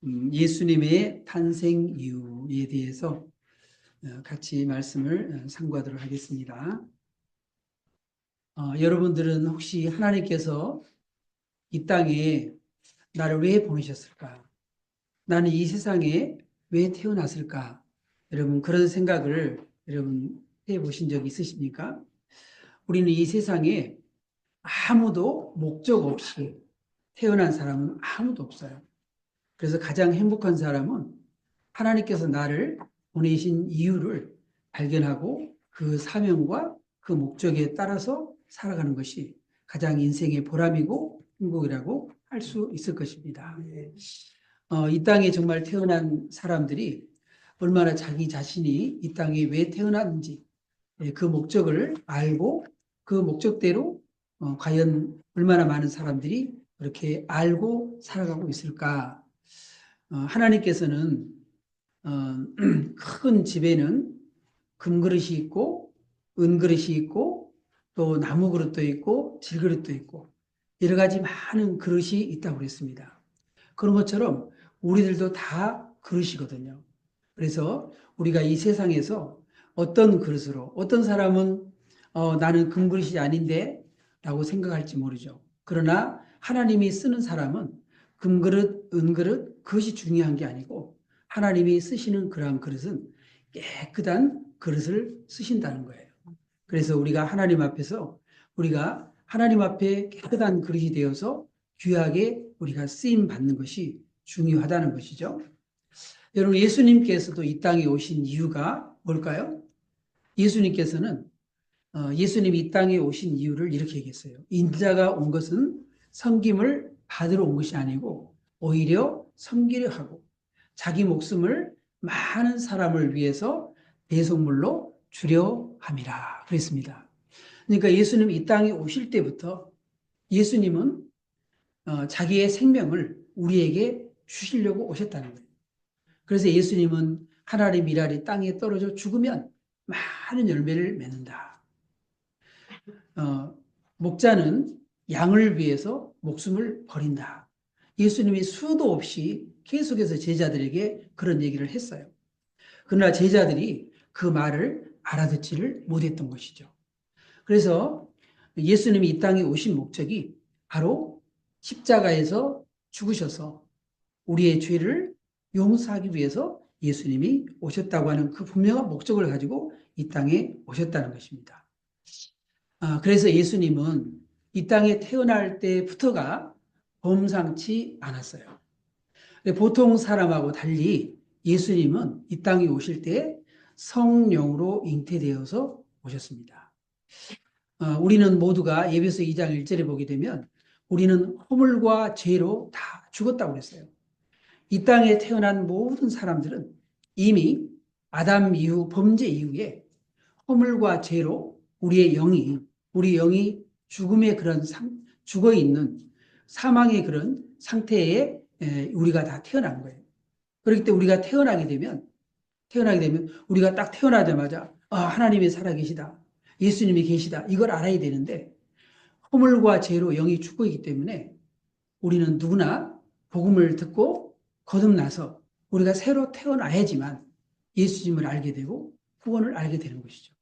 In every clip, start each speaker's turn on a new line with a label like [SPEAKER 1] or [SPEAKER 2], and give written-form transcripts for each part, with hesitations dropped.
[SPEAKER 1] 예수님의 탄생 이유에 대해서 같이 말씀을 상고하도록 하겠습니다. 여러분들은 혹시 하나님께서 이 땅에 나를 왜 보내셨을까? 나는 이 세상에 왜 태어났을까? 여러분 그런 생각을 여러분 해보신 적 있으십니까? 우리는 이 세상에 아무도 목적 없이 태어난 사람은 아무도 없어요. 그래서 가장 행복한 사람은 하나님께서 나를 보내신 이유를 발견하고 그 사명과 그 목적에 따라서 살아가는 것이 가장 인생의 보람이고 행복이라고 할 수 있을 것입니다. 이 땅에 정말 태어난 사람들이 얼마나 자기 자신이 이 땅에 왜 태어났는지 그 목적을 알고 그 목적대로 과연 얼마나 많은 사람들이 그렇게 알고 살아가고 있을까? 하나님께서는 큰 집에는 금그릇이 있고 은그릇이 있고 또 나무 그릇도 있고 질그릇도 있고 여러 가지 많은 그릇이 있다고 그랬습니다. 그런 것처럼 우리들도 다 그릇이거든요. 그래서 우리가 이 세상에서 어떤 그릇으로 어떤 사람은 나는 금그릇이 아닌데 라고 생각할지 모르죠. 그러나 하나님이 쓰는 사람은 금그릇, 은그릇 그것이 중요한 게 아니고 하나님이 쓰시는 그러한 그릇은 깨끗한 그릇을 쓰신다는 거예요. 그래서 우리가 하나님 앞에서 우리가 하나님 앞에 깨끗한 그릇이 되어서 귀하게 우리가 쓰임 받는 것이 중요하다는 것이죠. 여러분 예수님께서도 이 땅에 오신 이유가 뭘까요? 예수님께서는 예수님이 이 땅에 오신 이유를 이렇게 얘기했어요. 인자가 온 것은 섬김을 받으러 온 것이 아니고 오히려 섬기려 하고 자기 목숨을 많은 사람을 위해서 대속물로 주려 함이라 그랬습니다. 그러니까 예수님이 이 땅에 오실 때부터 예수님은 자기의 생명을 우리에게 주시려고 오셨다는 거예요. 그래서 예수님은 하나님의 미랄이 땅에 떨어져 죽으면 많은 열매를 맺는다. 목자는 양을 위해서 목숨을 버린다. 예수님이 수도 없이 계속해서 제자들에게 그런 얘기를 했어요. 그러나 제자들이 그 말을 알아듣지를 못했던 것이죠. 그래서 예수님이 이 땅에 오신 목적이 바로 십자가에서 죽으셔서 우리의 죄를 용서하기 위해서 예수님이 오셨다고 하는 그 분명한 목적을 가지고 이 땅에 오셨다는 것입니다. 그래서 예수님은 이 땅에 태어날 때부터가 범상치 않았어요. 보통 사람하고 달리 예수님은 이 땅에 오실 때 성령으로 잉태되어서 오셨습니다. 우리는 모두가 에베소 2장 1절에 보게 되면 우리는 허물과 죄로 다 죽었다고 그랬어요. 이 땅에 태어난 모든 사람들은 이미 아담 이후 범죄 이후에 허물과 죄로 우리 영이 죽음의 그런 죽어 있는 사망의 그런 상태에 우리가 다 태어난 거예요. 그렇기 때문에 우리가 태어나게 되면 우리가 딱 태어나자마자 하나님이 살아계시다. 예수님이 계시다. 이걸 알아야 되는데 허물과 죄로 영이 죽고 있기 때문에 우리는 누구나 복음을 듣고 거듭나서 우리가 새로 태어나야지만 예수님을 알게 되고 구원을 알게 되는 것이죠.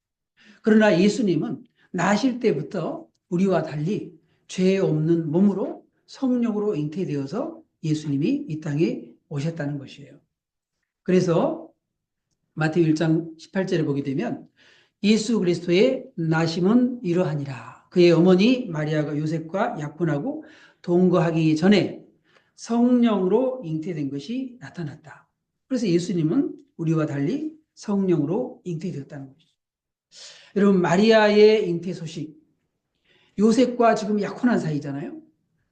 [SPEAKER 1] 그러나 예수님은 나실 때부터 우리와 달리 죄 없는 몸으로 성령으로 잉태되어서 예수님이 이 땅에 오셨다는 것이에요. 그래서 마태오 1장 18절에 보게 되면 예수 그리스도의 나심은 이러하니라. 그의 어머니 마리아가 요셉과 약혼하고 동거하기 전에 성령으로 잉태된 것이 나타났다. 그래서 예수님은 우리와 달리 성령으로 잉태되었다는 것이죠. 여러분 마리아의 잉태 소식, 요셉과 지금 약혼한 사이잖아요.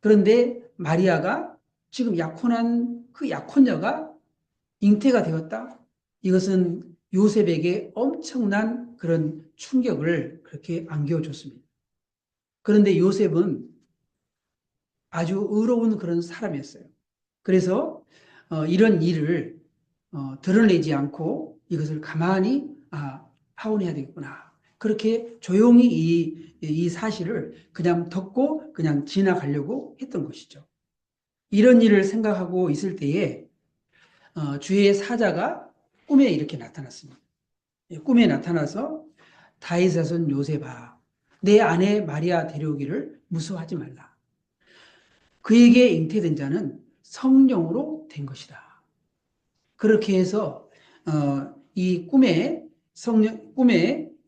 [SPEAKER 1] 그런데 마리아가 지금 약혼한 그 약혼녀가 잉태가 되었다. 이것은 요셉에게 엄청난 그런 충격을 그렇게 안겨줬습니다. 그런데 요셉은 아주 의로운 그런 사람이었어요. 그래서 이런 일을 드러내지 않고 이것을 가만히 파혼해야 되겠구나. 그렇게 조용히 이 사실을 그냥 덮고 그냥 지나가려고 했던 것이죠. 이런 일을 생각하고 있을 때에 주의 사자가 꿈에 이렇게 나타났습니다. 꿈에 나타나서 다윗의 자손 요셉아, 내 아내 마리아 데려오기를 무서워하지 말라. 그에게 잉태된 자는 성령으로 된 것이다. 그렇게 해서 이 꿈에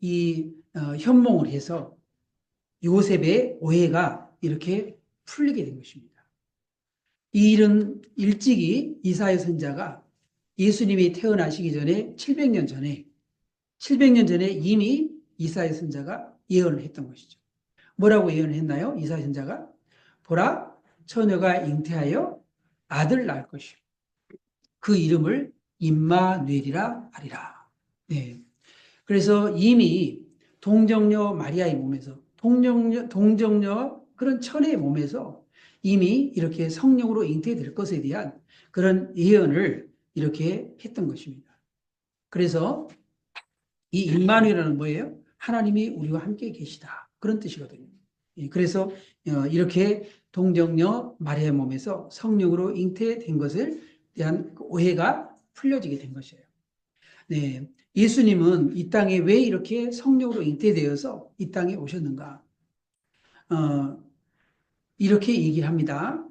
[SPEAKER 1] 이 현몽을 해서 요셉의 오해가 이렇게 풀리게 된 것입니다. 이 일은 일찍이 이사야 선지자가 예수님이 태어나시기 전에 700년 전에 이미 이사야 선지자가 예언을 했던 것이죠. 뭐라고 예언을 했나요? 이사야 선지자가 보라, 처녀가 잉태하여 아들 낳을 것이요. 그 이름을 임마누엘이라 하리라. 네. 그래서 이미 동정녀 마리아의 몸에서 동정녀 그런 천의 몸에서 이미 이렇게 성령으로 잉태될 것에 대한 그런 예언을 이렇게 했던 것입니다. 그래서 이 임마누엘은 뭐예요? 하나님이 우리와 함께 계시다. 그런 뜻이거든요. 그래서 이렇게 동정녀 마리아의 몸에서 성령으로 잉태된 것을 대한 오해가 풀려지게 된 것이에요. 네, 예수님은 이 땅에 왜 이렇게 성령으로 잉태되어서 이 땅에 오셨는가? 이렇게 얘기를 합니다.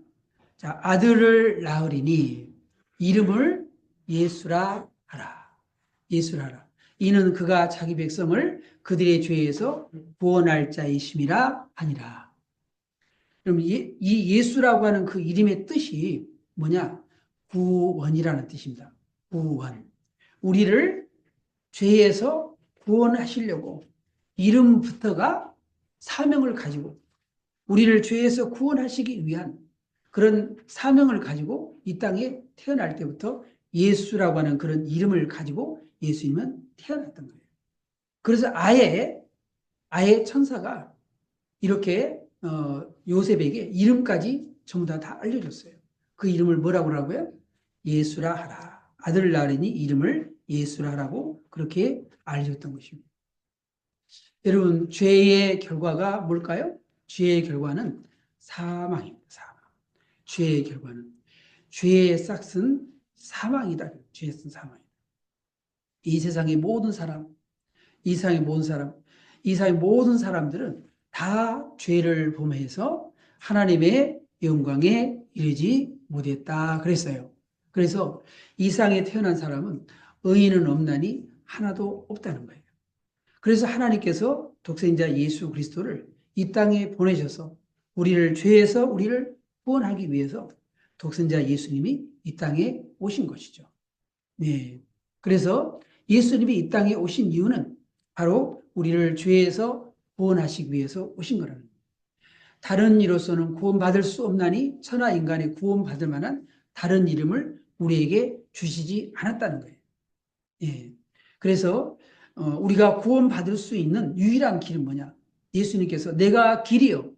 [SPEAKER 1] 자, 아들을 낳으리니 이름을 예수라 하라. 예수라 하라. 이는 그가 자기 백성을 그들의 죄에서 구원할 자이심이라 하니라. 그럼 이 예수라고 하는 그 이름의 뜻이 뭐냐? 구원이라는 뜻입니다. 구원. 우리를 죄에서 구원하시려고 이름부터가 사명을 가지고 우리를 죄에서 구원하시기 위한 그런 사명을 가지고 이 땅에 태어날 때부터 예수라고 하는 그런 이름을 가지고 예수님은 태어났던 거예요. 그래서 아예 천사가 이렇게 요셉에게 이름까지 전부 다 알려줬어요. 그 이름을 뭐라고 하라고요? 예수라 하라. 아들을 낳으니 이름을 예수라 하라고 그렇게 알려줬던 것입니다. 여러분, 죄의 결과가 뭘까요? 죄의 결과는 사망입니다. 사망. 죄의 결과는 죄의 싹은 사망이다. 죄의 싹은 사망이다. 이 세상의 모든 사람, 이 세상의 모든 사람들은 다 죄를 범해서 하나님의 영광에 이르지 못했다 그랬어요. 그래서 이 세상에 태어난 사람은 의인은 없나니 하나도 없다는 거예요. 그래서 하나님께서 독생자 예수 그리스도를 이 땅에 보내셔서 죄에서 우리를 구원하기 위해서 독생자 예수님이 이 땅에 오신 것이죠. 네. 그래서 예수님이 이 땅에 오신 이유는 바로 우리를 죄에서 구원하시기 위해서 오신 거라는 거예요. 다른 이로서는 구원받을 수 없나니 천하 인간의 구원받을 만한 다른 이름을 우리에게 주시지 않았다는 거예요. 예. 그래서 우리가 구원받을 수 있는 유일한 길은 뭐냐? 예수님께서 내가 길이요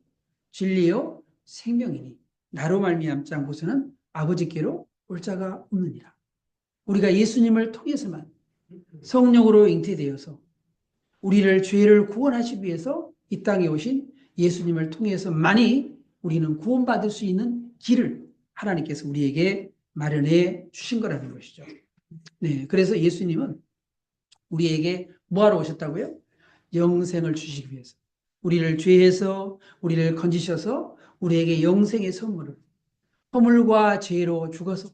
[SPEAKER 1] 진리요 생명이니 나로 말미암지 않고서는 아버지께로 올 자가 없느니라. 우리가 예수님을 통해서만 성령으로 잉태되어서 우리를 죄를 구원하시기 위해서 이 땅에 오신 예수님을 통해서만이 우리는 구원받을 수 있는 길을 하나님께서 우리에게 마련해 주신 거라는 것이죠. 네, 그래서 예수님은 우리에게 뭐하러 오셨다고요? 영생을 주시기 위해서. 우리를 죄에서 우리를 건지셔서 우리에게 영생의 선물을 허물과 죄로 죽어서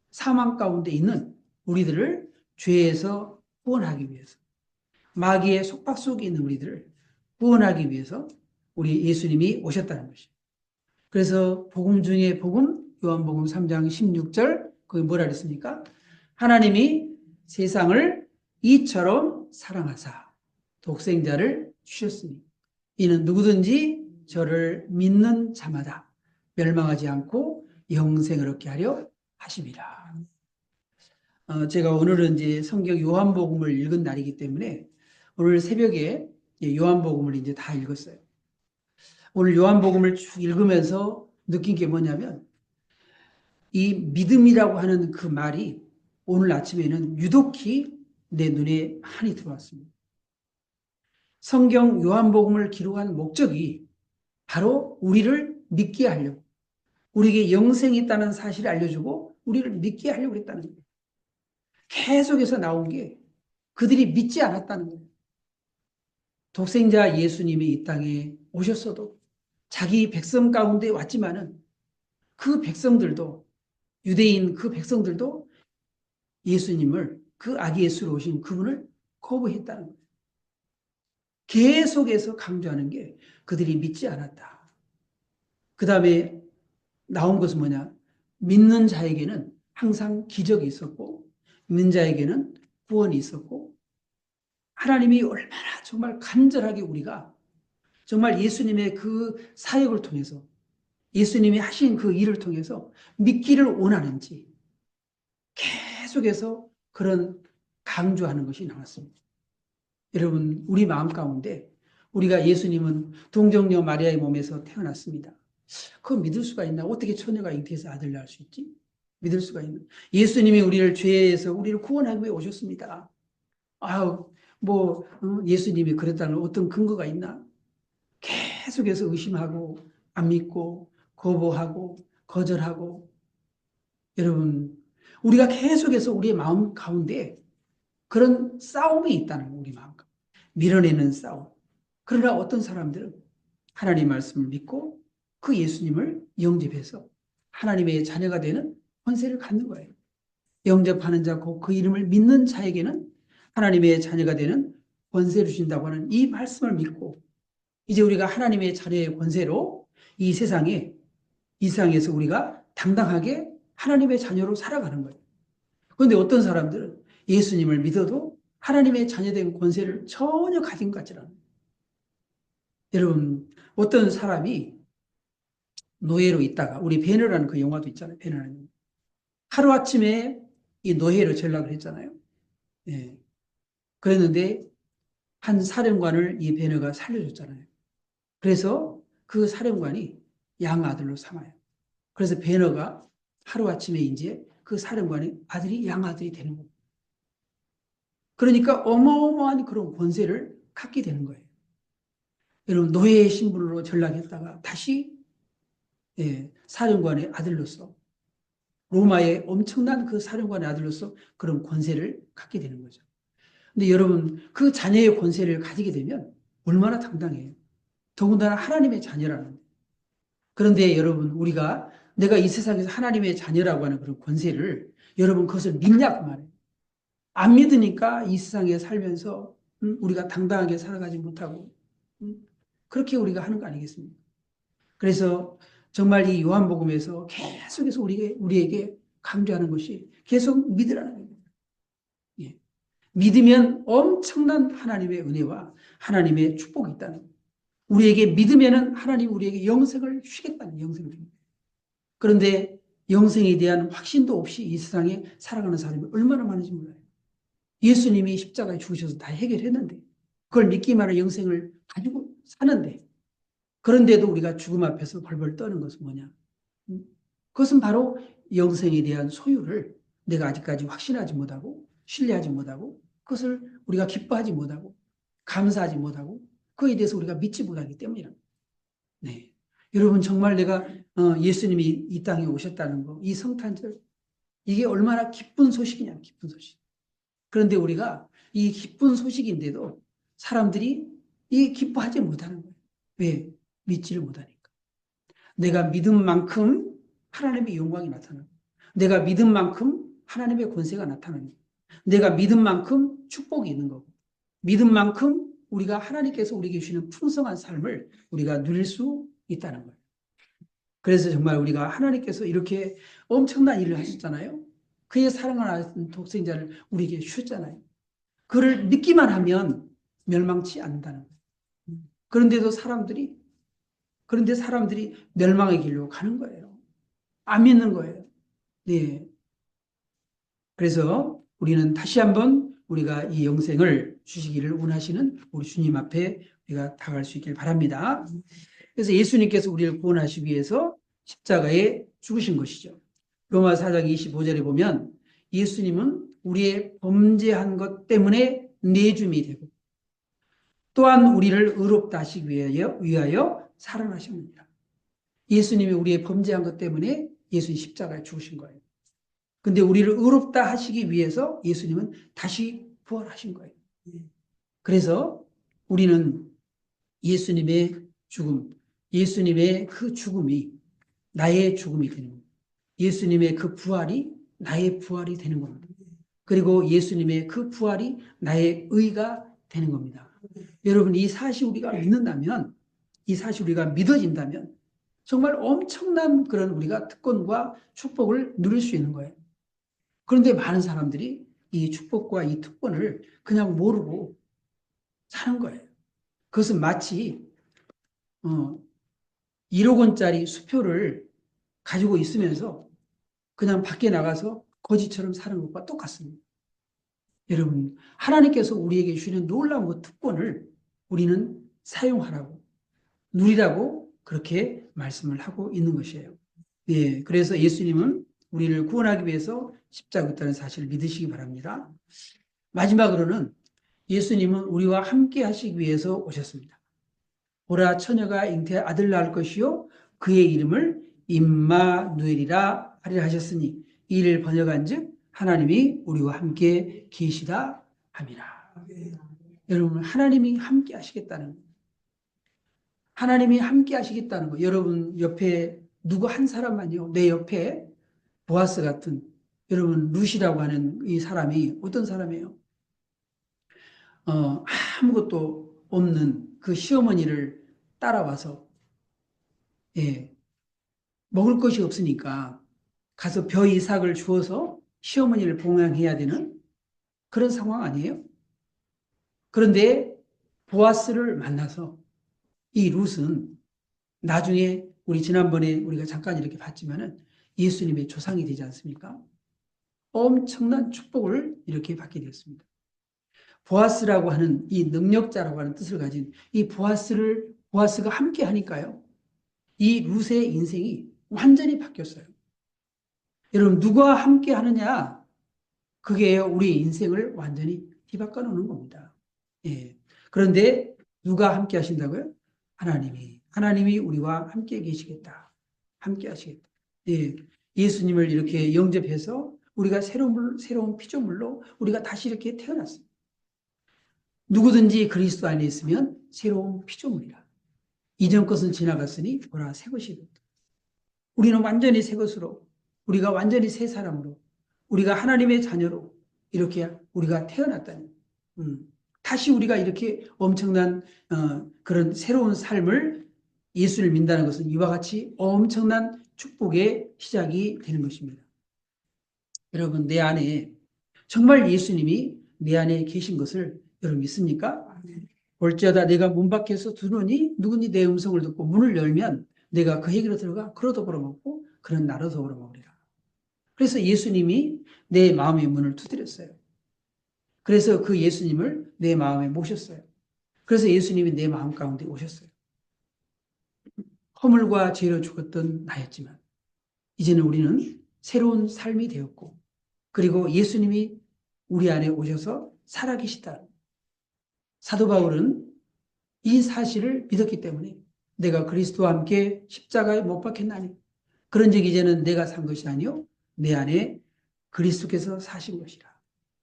[SPEAKER 1] 사망 가운데 있는 우리들을 죄에서 구원하기 위해서 마귀의 속박 속에 있는 우리들을 구원하기 위해서 우리 예수님이 오셨다는 것이죠. 그래서 복음 중에 복음 요한복음 3장 16절 거기 뭐라 그랬습니까? 하나님이 세상을 이처럼 사랑하사 독생자를 주셨으니 이는 누구든지 저를 믿는 자마다 멸망하지 않고 영생을 얻게 하려 하심이라. 제가 오늘은 이제 성경 요한복음을 읽은 날이기 때문에 오늘 새벽에 요한복음을 이제 다 읽었어요. 오늘 요한복음을 쭉 읽으면서 느낀 게 뭐냐면 이 믿음이라고 하는 그 말이 오늘 아침에는 유독히 내 눈에 많이 들어왔습니다. 성경 요한복음을 기록한 목적이 바로 우리를 믿게 하려고 우리에게 영생이 있다는 사실을 알려주고 우리를 믿게 하려고 했다는 거예요. 계속해서 나온 게 그들이 믿지 않았다는 거예요. 독생자 예수님이 이 땅에 오셨어도 자기 백성 가운데 왔지만은 그 백성들도 유대인 그 백성들도 예수님을 그 아기 예수로 오신 그분을 거부했다는 거예요. 계속해서 강조하는 게 그들이 믿지 않았다. 그 다음에 나온 것은 뭐냐? 믿는 자에게는 항상 기적이 있었고 믿는 자에게는 구원이 있었고 하나님이 얼마나 정말 간절하게 우리가 정말 예수님의 그 사역을 통해서 예수님이 하신 그 일을 통해서 믿기를 원하는지 계속해서 그런 강조하는 것이 나왔습니다. 여러분, 우리 마음 가운데 우리가 예수님은 동정녀 마리아의 몸에서 태어났습니다. 그거 믿을 수가 있나? 어떻게 처녀가 잉태해서 아들 낳을 수 있지? 믿을 수가 있나? 예수님이 우리를 죄에서 우리를 구원하기 위해 오셨습니다. 예수님이 그랬다는 어떤 근거가 있나? 계속해서 의심하고 안 믿고 거부하고 거절하고 여러분 우리가 계속해서 우리의 마음 가운데 그런 싸움이 있다는 거예요. 우리 마음 가운데. 밀어내는 싸움. 그러나 어떤 사람들은 하나님 말씀을 믿고 그 예수님을 영접해서 하나님의 자녀가 되는 권세를 갖는 거예요. 영접하는 자, 그 이름을 믿는 자에게는 하나님의 자녀가 되는 권세를 주신다고 하는 이 말씀을 믿고 이제 우리가 하나님의 자녀의 권세로 이 세상에 이 세상에서 우리가 당당하게 하나님의 자녀로 살아가는 거예요. 그런데 어떤 사람들은 예수님을 믿어도 하나님의 자녀된 권세를 전혀 가진 것 같지 않아요. 여러분, 어떤 사람이 노예로 있다가 우리 배너라는 그 영화도 있잖아요. 배너라는 하루아침에 이 노예로 전락을 했잖아요. 예. 그랬는데 한 사령관을 이 배너가 살려줬잖아요. 그래서 그 사령관이 양아들로 삼아요. 그래서 배너가 하루아침에 이제 그 사령관의 아들이 양아들이 되는 겁니다. 그러니까 어마어마한 그런 권세를 갖게 되는 거예요. 여러분, 노예의 신분으로 전락했다가 다시 사령관의 아들로서 로마의 엄청난 그 사령관의 아들로서 그런 권세를 갖게 되는 거죠. 근데 여러분, 그 자녀의 권세를 가지게 되면 얼마나 당당해요. 더군다나 하나님의 자녀라는 거예요. 그런데 여러분, 우리가 내가 이 세상에서 하나님의 자녀라고 하는 그런 권세를 여러분 그것을 믿냐고 말해요. 안 믿으니까 이 세상에 살면서 우리가 당당하게 살아가지 못하고 그렇게 우리가 하는 거 아니겠습니까? 그래서 정말 이 요한복음에서 계속해서 우리에게 강조하는 것이 계속 믿으라는 겁니다. 예. 믿으면 엄청난 하나님의 은혜와 하나님의 축복이 있다는 거예요. 우리에게 믿으면은 하나님 우리에게 영생을 주시겠다는 영생을 줍니다. 그런데 영생에 대한 확신도 없이 이 세상에 살아가는 사람이 얼마나 많은지 몰라요. 예수님이 십자가에 죽으셔서 다 해결했는데 그걸 믿기만 하는 영생을 가지고 사는데 그런데도 우리가 죽음 앞에서 벌벌 떠는 것은 뭐냐? 그것은 바로 영생에 대한 소유를 내가 아직까지 확신하지 못하고 신뢰하지 못하고 그것을 우리가 기뻐하지 못하고 감사하지 못하고 그에 대해서 우리가 믿지 못하기 때문이랍니다. 네. 여러분 정말 내가 예수님이 이 땅에 오셨다는 거, 이 성탄절 이게 얼마나 기쁜 소식이냐, 기쁜 소식. 그런데 우리가 이 기쁜 소식인데도 사람들이 이 기뻐하지 못하는 거예요. 왜? 믿지를 못하니까. 내가 믿은 만큼 하나님의 영광이 나타나고 내가 믿은 만큼 하나님의 권세가 나타나는 거예요. 내가 믿은 만큼 축복이 있는 거고 믿은 만큼 우리가 하나님께서 우리에게 주시는 풍성한 삶을 우리가 누릴 수 있다는 거예요. 그래서 정말 우리가 하나님께서 이렇게 엄청난 일을 하셨잖아요. 그의 사랑하는 독생자를 우리에게 주셨잖아요. 그를 믿기만 하면 멸망치 않는다는 거예요. 그런데 사람들이 멸망의 길로 가는 거예요. 안 믿는 거예요. 네. 그래서 우리는 다시 한번 우리가 이 영생을 주시기를 원하시는 우리 주님 앞에 우리가 다가갈 수 있길 바랍니다. 그래서 예수님께서 우리를 구원하시기 위해서 십자가에 죽으신 것이죠. 로마 4장 25절에 보면 예수님은 우리의 범죄한 것 때문에 내줌이 되고 또한 우리를 의롭다 하시기 위하여 살아나셨느니라. 예수님이 우리의 범죄한 것 때문에 예수님 십자가에 죽으신 거예요. 근데 우리를 의롭다 하시기 위해서 예수님은 다시 부활하신 거예요. 그래서 우리는 예수님의 죽음, 예수님의 그 죽음이 나의 죽음이 되는 겁니다. 예수님의 그 부활이 나의 부활이 되는 겁니다. 그리고 예수님의 그 부활이 나의 의가 되는 겁니다. 여러분, 이 사실 우리가 믿는다면, 이 사실 우리가 믿어진다면 정말 엄청난 그런 우리가 특권과 축복을 누릴 수 있는 거예요. 그런데 많은 사람들이 이 축복과 이 특권을 그냥 모르고 사는 거예요. 그것은 마치 1억 원짜리 수표를 가지고 있으면서 그냥 밖에 나가서 거지처럼 사는 것과 똑같습니다. 여러분, 하나님께서 우리에게 주시는 놀라운 그 특권을 우리는 사용하라고, 누리라고 그렇게 말씀을 하고 있는 것이에요. 예, 그래서 예수님은 우리를 구원하기 위해서 십자가 있다는 사실을 믿으시기 바랍니다. 마지막으로는 예수님은 우리와 함께 하시기 위해서 오셨습니다. 보라, 처녀가 잉태 아들 낳을 것이요 그의 이름을 임마누엘이라 하리라 하셨으니 이를 번역한즉 하나님이 우리와 함께 계시다 함이라. 여러분, 하나님이 함께 하시겠다는 거. 하나님이 함께 하시겠다는 거. 여러분 옆에 누구 한 사람만요. 내 옆에 보아스 같은 여러분 룻이라고 하는 이 사람이 어떤 사람이에요? 아무것도 없는 그 시어머니를 따라와서 예, 먹을 것이 없으니까 가서 벼 이삭을 주어서 시어머니를 봉양해야 되는 그런 상황 아니에요? 그런데 보아스를 만나서 이 룻은 나중에 우리 지난번에 우리가 잠깐 이렇게 봤지만은 예수님의 조상이 되지 않습니까? 엄청난 축복을 이렇게 받게 되었습니다. 보아스라고 하는 이 능력자라고 하는 뜻을 가진 이 보아스가 함께 하니까요. 이 룻의 인생이 완전히 바뀌었어요. 여러분, 누가 함께 하느냐? 그게 우리 인생을 완전히 뒤바꿔 놓는 겁니다. 예. 그런데 누가 함께 하신다고요? 하나님이 우리와 함께 계시겠다. 함께 하시겠다. 예. 예수님을 이렇게 영접해서 우리가 새로운 피조물로 우리가 다시 이렇게 태어났습니다. 누구든지 그리스도 안에 있으면 새로운 피조물이라. 이전 것은 지나갔으니 보라 새 것이 됐다. 우리는 완전히 새 것으로, 우리가 완전히 새 사람으로, 우리가 하나님의 자녀로 이렇게 우리가 태어났다는 다시 우리가 이렇게 엄청난 그런 새로운 삶을 예수를 믿는다는 것은 이와 같이 엄청난 축복의 시작이 되는 것입니다. 여러분, 내 안에 정말 예수님이 내 안에 계신 것을 여러분 믿습니까? 볼지어다 내가 문 밖에서 두노니 누구니 내 음성을 듣고 문을 열면 내가 그에게로 들어가 그로도 벌어먹고 그는 나로도 벌어먹으리라. 그래서 예수님이 내 마음의 문을 두드렸어요. 그래서 그 예수님을 내 마음에 모셨어요. 그래서 예수님이 내 마음 가운데 오셨어요. 허물과 죄로 죽었던 나였지만 이제는 우리는 새로운 삶이 되었고 그리고 예수님이 우리 안에 오셔서 살아계시다. 사도 바울은 이 사실을 믿었기 때문에 내가 그리스도와 함께 십자가에 못 박혔나니 그런즉 이제는 내가 산 것이 아니요 내 안에 그리스도께서 사신 것이라.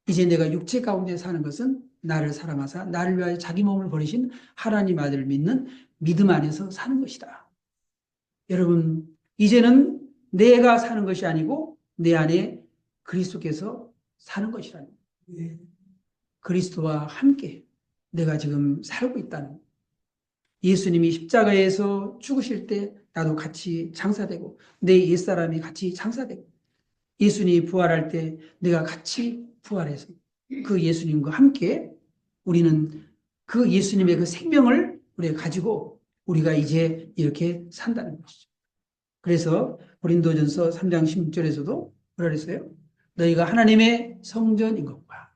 [SPEAKER 1] 이제 내가 육체 가운데 사는 것은 나를 사랑하사 나를 위하여 자기 몸을 버리신 하나님 아들을 믿는 믿음 안에서 사는 것이다. 여러분, 이제는 내가 사는 것이 아니고 내 안에 그리스도께서 사는 것이라는 거예요. 그리스도와 함께 내가 지금 살고 있다는 예수님이 십자가에서 죽으실 때 나도 같이 장사되고 내 옛사람이 같이 장사되고 예수님이 부활할 때 내가 같이 부활해서 그 예수님과 함께 우리는 그 예수님의 그 생명을 우리가 가지고 우리가 이제 이렇게 산다는 것이죠. 그래서 고린도전서 3장 16절에서도 뭐라 그랬어요? 너희가 하나님의 성전인 것과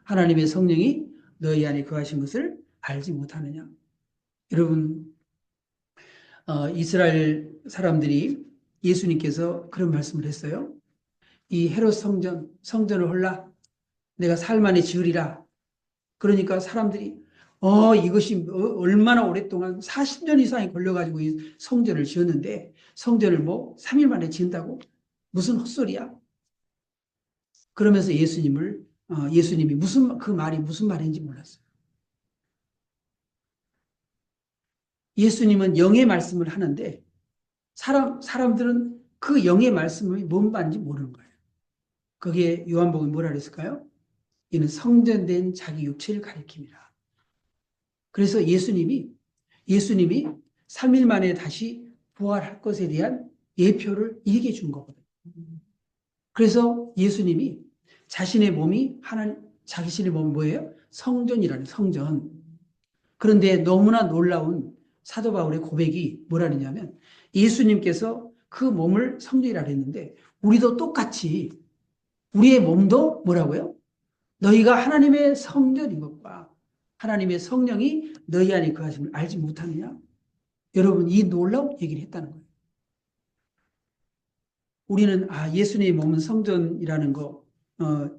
[SPEAKER 1] 하나님의 성령이 너희 안에 거하신 것을 알지 못하느냐. 여러분, 이스라엘 사람들이 예수님께서 그런 말씀을 했어요. 이 헤롯 성전을 헐라 내가 살 만에 지으리라. 그러니까 사람들이 이것이 얼마나 오랫동안 40년 이상이 걸려가지고 이 성전을 지었는데 성전을 3일 만에 지은다고? 무슨 헛소리야? 그러면서 예수님이 그 말이 무슨 말인지 몰랐어요. 예수님은 영의 말씀을 하는데 사람들은 그 영의 말씀이 뭔 말인지 모르는 거예요. 거기에 요한복음이 뭐라 그랬을까요? 이는 성전된 자기 육체를 가리킵니다. 그래서 예수님이 3일 만에 다시 부활할 것에 대한 예표를 얘기해 준 거거든요. 그래서 예수님이 자신의 몸이 자신의 몸이 뭐예요? 성전이라는 성전. 그런데 너무나 놀라운 사도 바울의 고백이 뭐라 그러냐면 예수님께서 그 몸을 성전이라 했는데 우리도 똑같이 우리의 몸도 뭐라고요? 너희가 하나님의 성전인 것과 하나님의 성령이 너희 안에 거하심을 알지 못하느냐? 여러분 이 놀라운 얘기를 했다는 거예요. 우리는 예수님의 몸은 성전이라는 거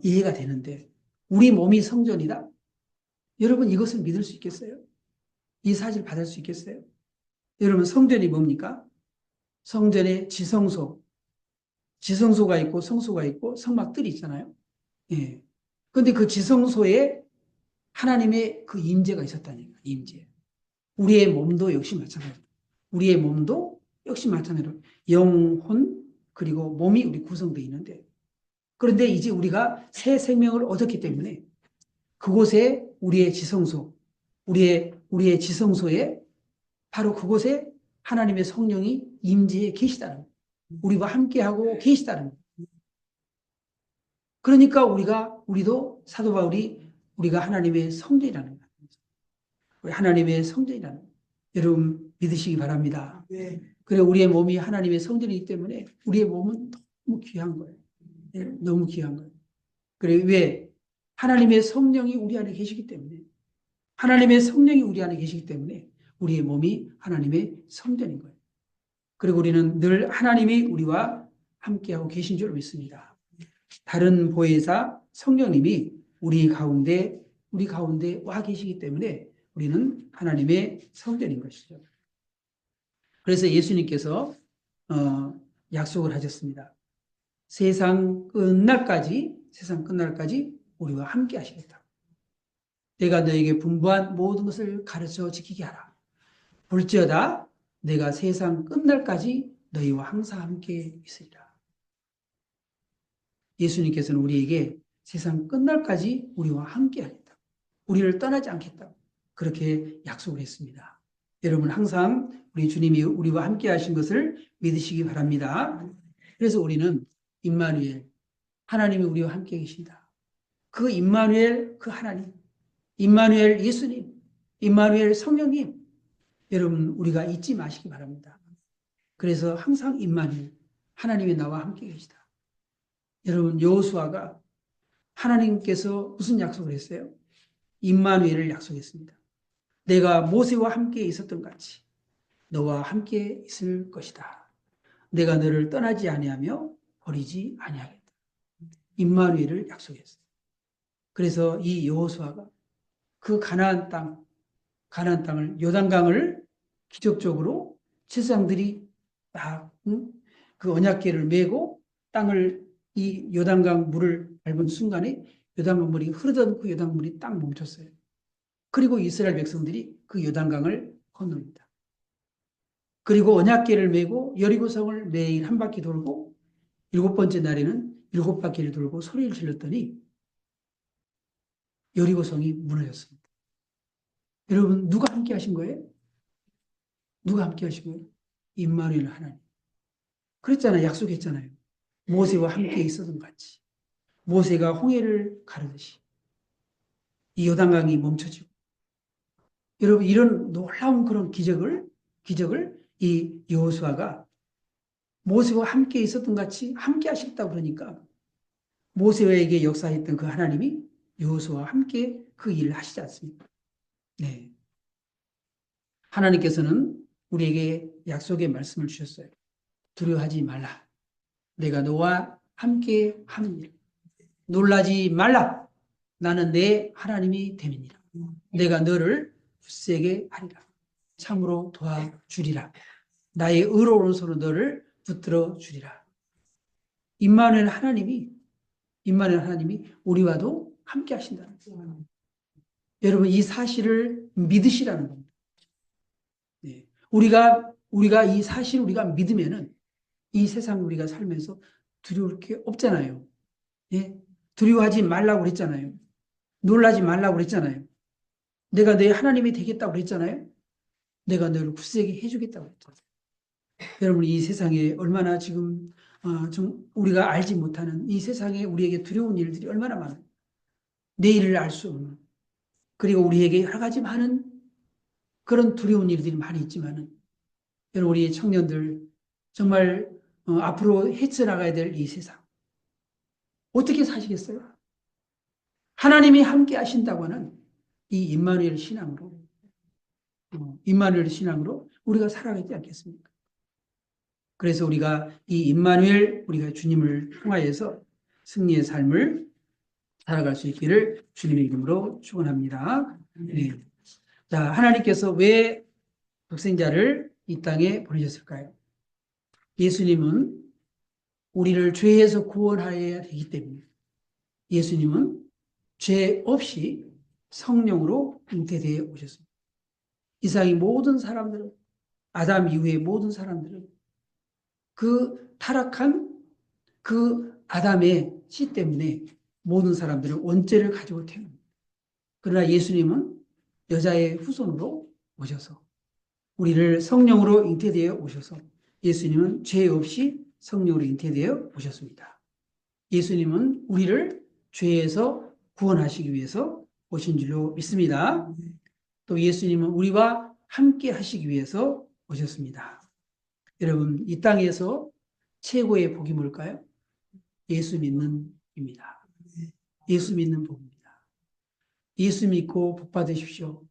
[SPEAKER 1] 이해가 되는데 우리 몸이 성전이다? 여러분 이것을 믿을 수 있겠어요? 이 사실 받을 수 있겠어요? 여러분 성전이 뭡니까? 성전에 지성소가 있고 성소가 있고 성막들이 있잖아요. 예. 근데 그 지성소에 하나님의 그 임재가 있었다니까, 임재. 우리의 몸도 역시 마찬가지로. 우리의 몸도 역시 마찬가지로 영혼 그리고 몸이 우리 구성되어 있는데 그런데 이제 우리가 새 생명을 얻었기 때문에 그곳에 우리의 지성소, 우리의 지성소에 바로 그곳에 하나님의 성령이 임재해 계시다는 거예요. 우리와 함께하고 계시다는 거예요. 그러니까 우리도 사도 바울이 우리가 하나님의 성전이라는 거예요. 우리 하나님의 성전이라는 거예요. 여러분 믿으시기 바랍니다. 네. 그래 우리의 몸이 하나님의 성전이기 때문에 우리의 몸은 너무 귀한 거예요. 네, 너무 귀한 거예요. 그래 왜? 하나님의 성령이 우리 안에 계시기 때문에 하나님의 성령이 우리 안에 계시기 때문에 우리의 몸이 하나님의 성전인 거예요. 그리고 우리는 늘 하나님이 우리와 함께하고 계신 줄 믿습니다. 다른 보혜사 성령님이 우리 가운데 와 계시기 때문에 우리는 하나님의 성전인 것이죠. 그래서 예수님께서 약속을 하셨습니다. 세상 끝날까지 우리와 함께 하시겠다. 내가 너에게 분부한 모든 것을 가르쳐 지키게 하라. 볼지어다 내가 세상 끝날까지 너희와 항상 함께 있으리라. 예수님께서는 우리에게 세상 끝날까지 우리와 함께 하겠다. 우리를 떠나지 않겠다. 그렇게 약속을 했습니다. 여러분 항상 우리 주님이 우리와 함께 하신 것을 믿으시기 바랍니다. 그래서 우리는 임마누엘, 하나님이 우리와 함께 계신다. 그 임마누엘, 그 하나님, 임마누엘 예수님, 임마누엘 성령님, 여러분 우리가 잊지 마시기 바랍니다. 그래서 항상 임마누엘, 하나님이 나와 함께 계시다. 여러분 여호수아가 하나님께서 무슨 약속을 했어요? 임마누엘을 약속했습니다. 내가 모세와 함께 있었던 같이 너와 함께 있을 것이다. 내가 너를 떠나지 아니하며 버리지 아니하겠다. 임마누엘을 약속했어요. 그래서 이 여호수아가 그 가나안 땅을 요단강을 기적적으로 제사장들이 딱 그 언약궤를 메고 땅을 이 요단강 물을 밟은 순간에 요단강 물이 흐르던 그 요단물이 딱 멈췄어요. 그리고 이스라엘 백성들이 그 요단강을 건넙니다. 그리고 언약궤를 메고 여리고성을 매일 한 바퀴 돌고 7번째 날에는 7바퀴를 돌고 소리를 질렀더니 여리고성이 무너졌습니다. 여러분 누가 함께 하신 거예요? 누가 함께 하신 거예요? 임마누엘 하나님. 그랬잖아요. 약속했잖아요. 모세와 함께 있었던 같이. 모세가 홍해를 가르듯이 이 요단강이 멈춰지고 여러분 이런 놀라운 그런 기적을 이 여호수아가 모세와 함께 있었던 같이 함께 하셨다고 그러니까 모세에게 역사했던 그 하나님이 여호수아와 함께 그 일을 하시지 않습니까? 네. 하나님께서는 우리에게 약속의 말씀을 주셨어요. 두려워하지 말라. 내가 너와 함께 하느니라. 놀라지 말라. 나는 내 하나님이 됨이니라. 내가 너를 굳세게 하리라. 참으로 도와주리라. 나의 의로운 손으로 너를 붙들어 주리라. 임마누엘 하나님이 임마누엘 하나님이 우리와도 함께 하신다는 거예요. 여러분, 이 사실을 믿으시라는 겁니다. 네. 우리가 이 사실을 우리가 믿으면은 이 세상 우리가 살면서 두려울 게 없잖아요. 예? 두려워하지 말라고 그랬잖아요. 놀라지 말라고 그랬잖아요. 내가 내 하나님이 되겠다고 그랬잖아요. 내가 너를 굳세게 해주겠다고 그랬잖아요. 여러분, 이 세상에 얼마나 지금 좀 우리가 알지 못하는 이 세상에 우리에게 두려운 일들이 얼마나 많아요. 내일을 알 수 없는, 그리고 우리에게 여러 가지 많은 그런 두려운 일들이 많이 있지만은, 여러분, 우리 청년들 정말 앞으로 헤쳐나가야 될 이 세상 어떻게 사시겠어요? 하나님이 함께 하신다고 하는 이 임마누엘 신앙으로 우리가 살아가지 않겠습니까? 그래서 우리가 이 임마누엘, 우리가 주님을 통하여서 승리의 삶을 살아갈 수 있기를 주님의 이름으로 축원합니다. 네. 자, 하나님께서 왜 독생자를 이 땅에 보내셨을까요? 예수님은 우리를 죄에서 구원하여야 되기 때문에 예수님은 죄 없이 성령으로 잉태되어 오셨습니다. 이상의 모든 사람들은, 아담 이후의 모든 사람들은 그 타락한 그 아담의 씨 때문에 모든 사람들은 원죄를 가지고 태어납니다. 그러나 예수님은 여자의 후손으로 오셔서 우리를 성령으로 잉태되어 오셔서 예수님은 죄 없이 성령으로 잉태되어 오셨습니다. 예수님은 우리를 죄에서 구원하시기 위해서 오신 줄로 믿습니다. 또 예수님은 우리와 함께 하시기 위해서 오셨습니다. 여러분, 이 땅에서 최고의 복이 뭘까요? 예수 믿는 입니다. 예수 믿는 복입니다. 예수 믿고 복 받으십시오.